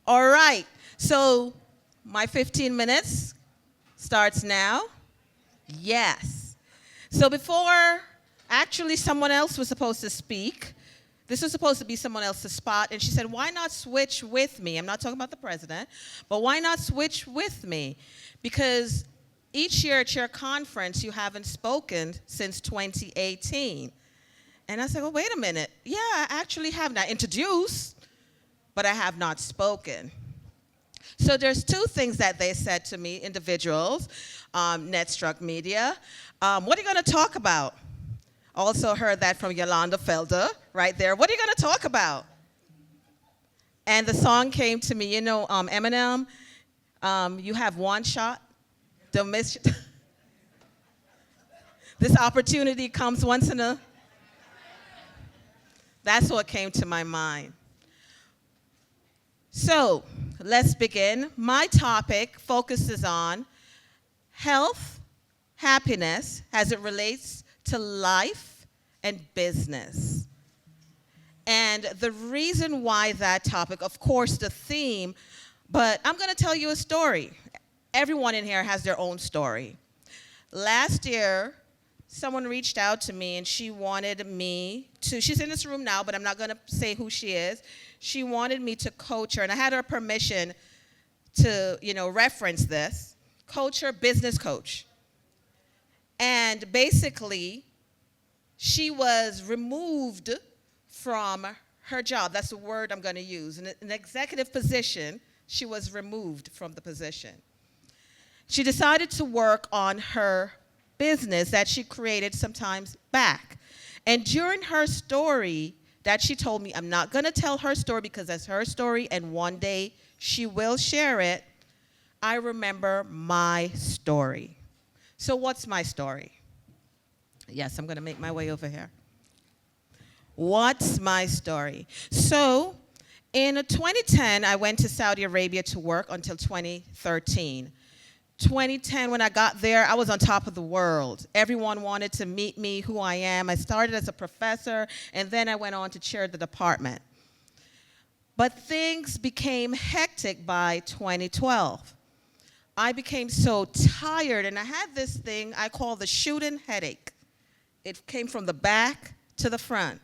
All right. So my 15 minutes starts now. Yes. So before actually someone else was supposed to speak, this was supposed to be someone else's spot, and she said, why not switch with me? I'm not talking about the president, but why not switch with me? Because each year at your conference, you haven't spoken since 2018. And I said, well, wait a minute. Yeah, I actually have not introduced, but I have not spoken. So there's two things that they said to me, individuals, NetStruck Media. What are you going to talk about? Also heard that from Yolanda Felder right there. What are you going to talk about? And the song came to me, you know, Eminem, you have one shot. Don't miss. This opportunity comes once in a. That's what came to my mind. So let's begin. My topic focuses on health, happiness as it relates to life and business. And the reason why that topic, of course, the theme, but I'm going to tell you a story. Everyone in here has their own story. Last year, someone reached out to me and she wanted me to, she's in this room now, but I'm not going to say who she is. She wanted me to coach her, and I had her permission to, reference this, coach her, business coach. And basically, she was removed from her job. That's the word I'm going to use. In an executive position, she was removed from the position. She decided to work on her business that she created sometimes back. And during her story that she told me, I'm not going to tell her story because that's her story, and one day she will share it, I remember my story. So what's my story? Yes, I'm going to make my way over here. What's my story? So in 2010, I went to Saudi Arabia to work until 2013. 2010, when I got there, I was on top of the world. Everyone wanted to meet me, who I am. I started as a professor, and then I went on to chair the department. But things became hectic by 2012. I became so tired, and I had this thing I call the shooting headache. It came from the back to the front,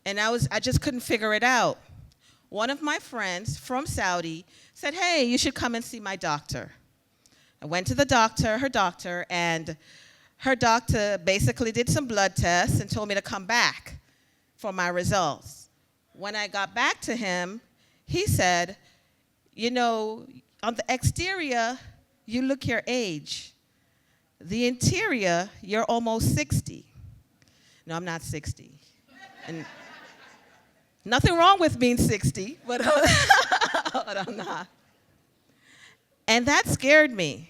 and I just couldn't figure it out. One of my friends from Saudi said, hey, you should come and see my doctor. I went to her doctor, and her doctor basically did some blood tests and told me to come back for my results. When I got back to him, he said, on the exterior, you look your age. The interior, you're almost 60. No, I'm not 60. And nothing wrong with being 60, but I'm not. And that scared me.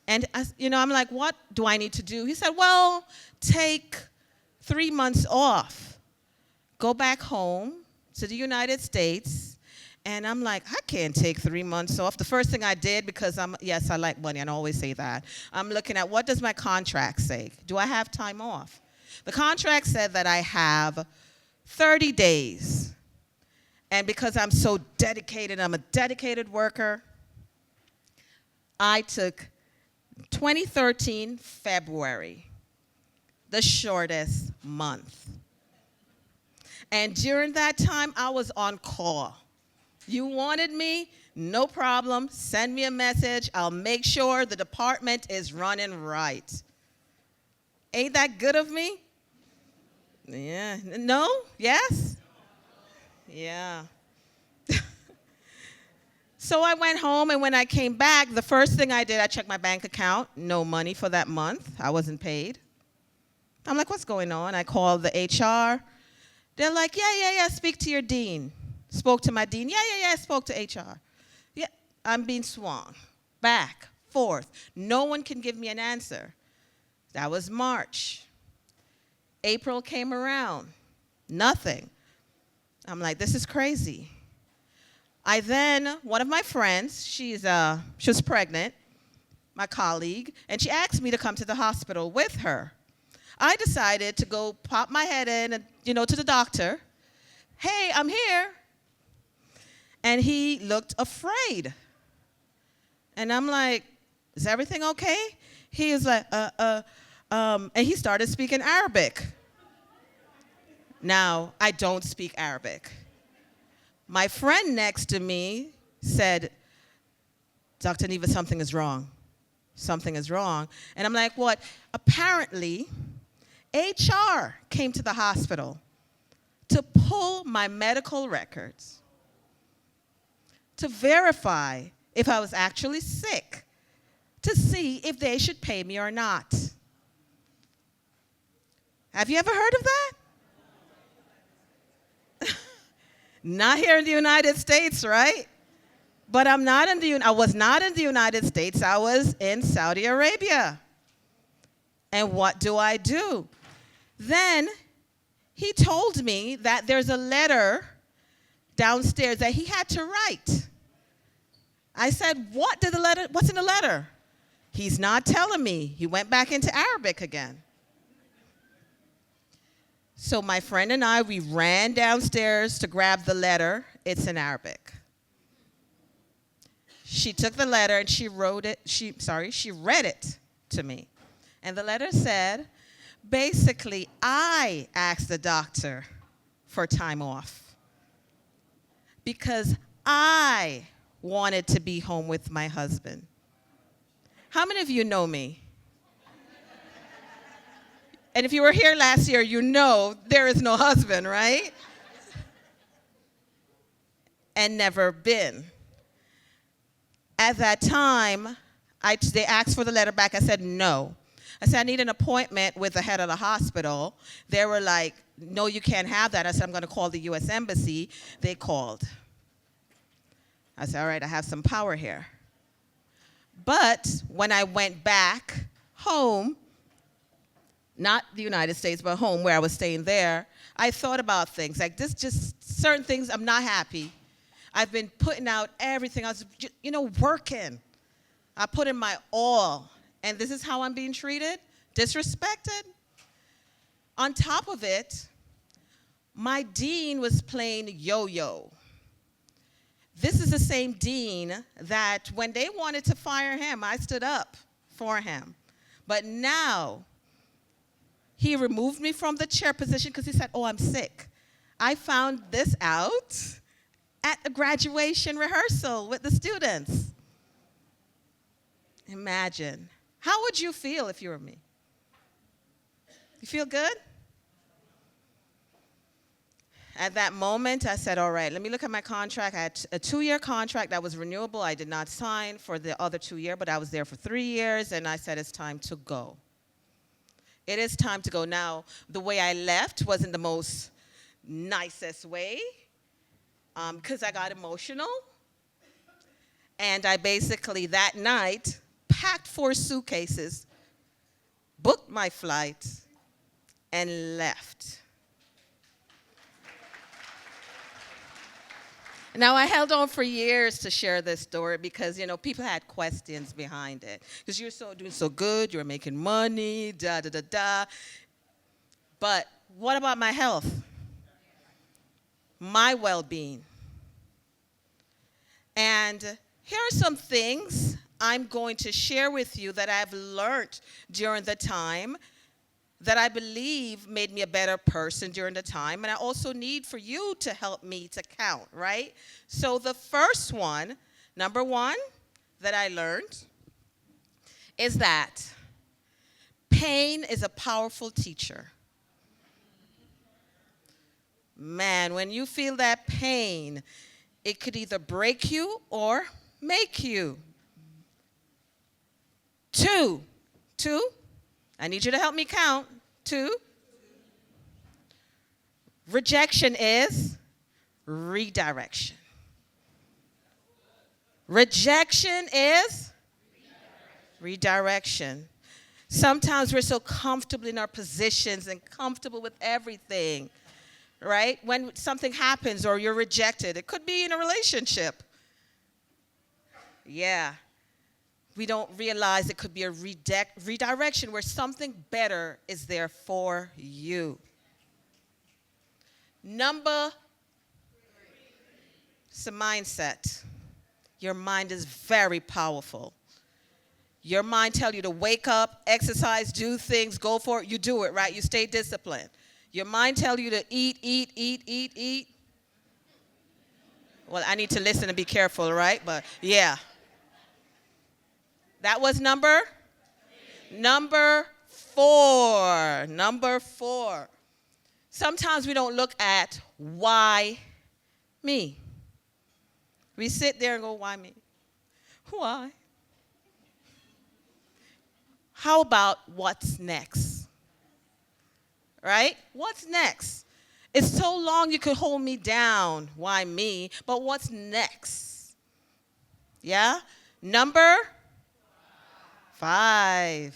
And I'm like, what do I need to do? He said, well, take 3 months off. Go back home to the United States. And I'm like, I can't take 3 months off. The first thing I did, because yes, I like money, and I always say that. I'm looking at, what does my contract say? Do I have time off? The contract said that I have 30 days. And because I'm so dedicated, I'm a dedicated worker, I took 2013 February, the shortest month. And during that time, I was on call. You wanted me? No problem. Send me a message. I'll make sure the department is running right. Ain't that good of me? Yeah. No? Yes? Yeah. So I went home, and when I came back, the first thing I did, I checked my bank account. No money for that month. I wasn't paid. I'm like, what's going on? I called the HR. They're like, yeah, speak to your dean. Spoke to my dean. Yeah, spoke to HR. Yeah, I'm being swung back, forth. No one can give me an answer. That was March. April came around. Nothing. I'm like, this is crazy. One of my friends, she was pregnant, my colleague, and she asked me to come to the hospital with her. I decided to go pop my head in, and, to the doctor. Hey, I'm here. And he looked afraid. And I'm like, is everything okay? He was like, and he started speaking Arabic. Now, I don't speak Arabic. My friend next to me said, Dr. Neva, something is wrong. Something is wrong. And I'm like, what? Apparently, HR came to the hospital to pull my medical records to verify if I was actually sick, to see if they should pay me or not. Have you ever heard of that? Not here in the United States, right? But I was not in the United States. I was in Saudi Arabia. And what do? Then he told me that there's a letter downstairs that he had to write. I said, what's in the letter? He's not telling me. He went back into Arabic again. So my friend and I, we ran downstairs to grab the letter. It's in Arabic. She took the letter and she read it to me. And the letter said, basically, I asked the doctor for time off because I wanted to be home with my husband. How many of you know me? And if you were here last year, you know there is no husband, right? And never been. At that time, they asked for the letter back. I said, no. I said, I need an appointment with the head of the hospital. They were like, no, you can't have that. I said, I'm going to call the U.S. Embassy. They called. I said, all right, I have some power here. But when I went back home, not the United States, but home where I was staying there, I thought about things. Like this, just certain things, I'm not happy. I've been putting out everything. I was, working. I put in my all. And this is how I'm being treated? Disrespected? On top of it, my dean was playing yo-yo. This is the same dean that when they wanted to fire him, I stood up for him. But now, he removed me from the chair position because he said, oh, I'm sick. I found this out at a graduation rehearsal with the students. Imagine. How would you feel if you were me? You feel good? At that moment, I said, all right, let me look at my contract. I had a 2-year contract that was renewable. I did not sign for the other 2 years, but I was there for 3 years, and I said, it's time to go. It is time to go. Now, the way I left wasn't the most nicest way because I got emotional. And I basically, that night, packed 4 suitcases, booked my flight, and left. Now, I held on for years to share this story because, people had questions behind it. Because you're doing so good, you're making money, da-da-da-da. But what about my health? My well-being? And here are some things I'm going to share with you that I've learned during the time that I believe made me a better person during the time. And I also need for you to help me to count, right? So the first one, number one, that I learned is that pain is a powerful teacher. Man, when you feel that pain, it could either break you or make you. Two, I need you to help me count. 2, rejection is redirection. Rejection is redirection. Sometimes we're so comfortable in our positions and comfortable with everything, right? When something happens or you're rejected, it could be in a relationship. Yeah. We don't realize it could be a redirection where something better is there for you. Number It's a mindset. Your mind is very powerful. Your mind tells you to wake up, exercise, do things, go for it. You do it, right? You stay disciplined. Your mind tells you to eat. Well, I need to listen and be careful, right? But yeah. That was number 4. Number 4. Sometimes we don't look at why me. We sit there and go, why me? Why? How about what's next? Right? What's next? It's so long you could hold me down. Why me? But what's next? Yeah? Number 5.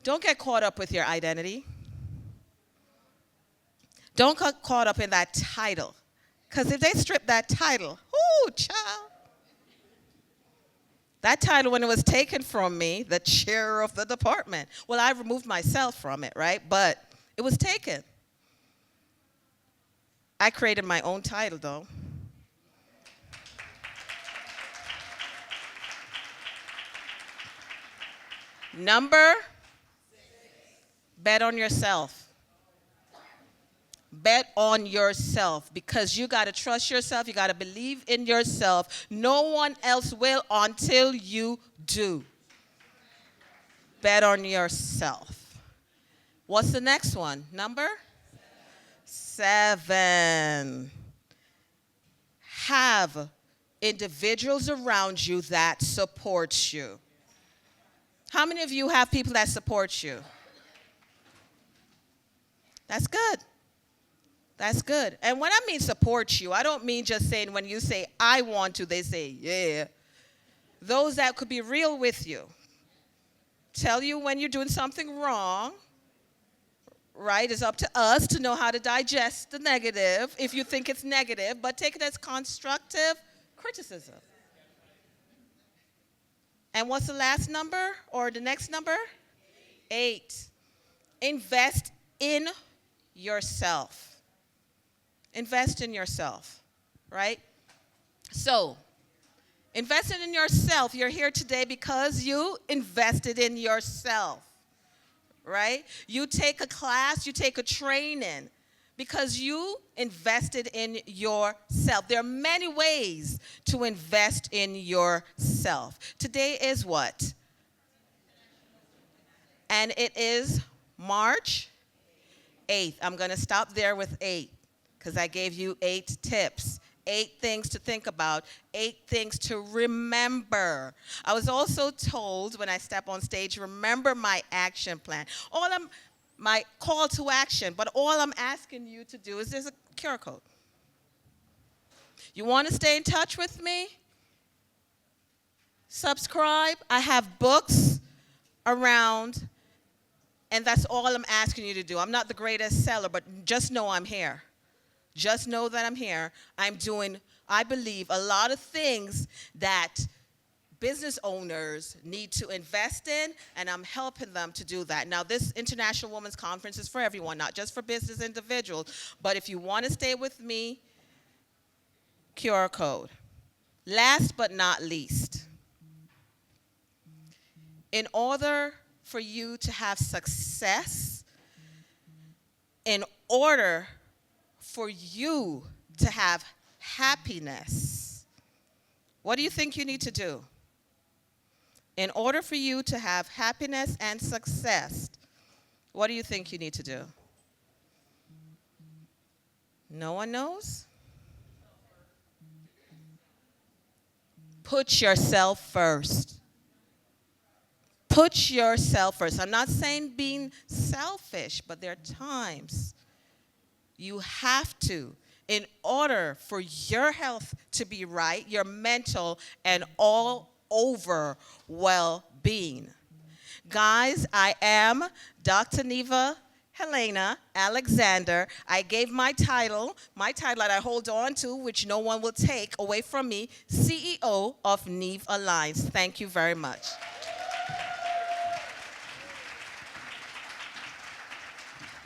Don't get caught up with your identity. Don't get caught up in that title. Because if they strip that title, ooh, child. That title, when it was taken from me, the chair of the department. Well, I removed myself from it, right? But it was taken. I created my own title, though. Number 6. Bet on yourself. Bet on yourself, because you got to trust yourself. You got to believe in yourself. No one else will until you do. Bet on yourself. What's the next one? Number 7. Have individuals around you that support you. How many of you have people that support you? That's good. That's good. And when I mean support you, I don't mean just saying when you say, I want to, they say, yeah. Those that could be real with you. Tell you when you're doing something wrong, right? It's up to us to know how to digest the negative, if you think it's negative, but take it as constructive criticism. And what's the last number, or the next number? 8. Invest in yourself. Invest in yourself, right? So, investing in yourself, you're here today because you invested in yourself, right? You take a class, you take a training because you invested in yourself. There are many ways to invest in yourself. Today is what? And it is March 8th. I'm going to stop there with 8. Because I gave you 8 tips, 8 things to think about, 8 things to remember. I was also told when I step on stage, remember my action plan. My call to action, but all I'm asking you to do is there's a QR code. You want to stay in touch with me? Subscribe. I have books around, and that's all I'm asking you to do. I'm not the greatest seller, but just know I'm here. Just know that I'm here. I'm doing, I believe, a lot of things that business owners need to invest in, and I'm helping them to do that. Now, this International Women's Conference is for everyone, not just for business individuals. But if you want to stay with me, QR code. Last but not least, in order for you to have success, in order for you to have happiness, what do you think you need to do? In order for you to have happiness and success, what do you think you need to do? No one knows? Put yourself first. Put yourself first. I'm not saying being selfish, but there are times you have to, in order for your health to be right, your mental and all over well-being. Guys, I am Dr. Neva Alexander. I gave my title that I hold on to, which no one will take away from me, CEO of Nevalliance. Thank you very much.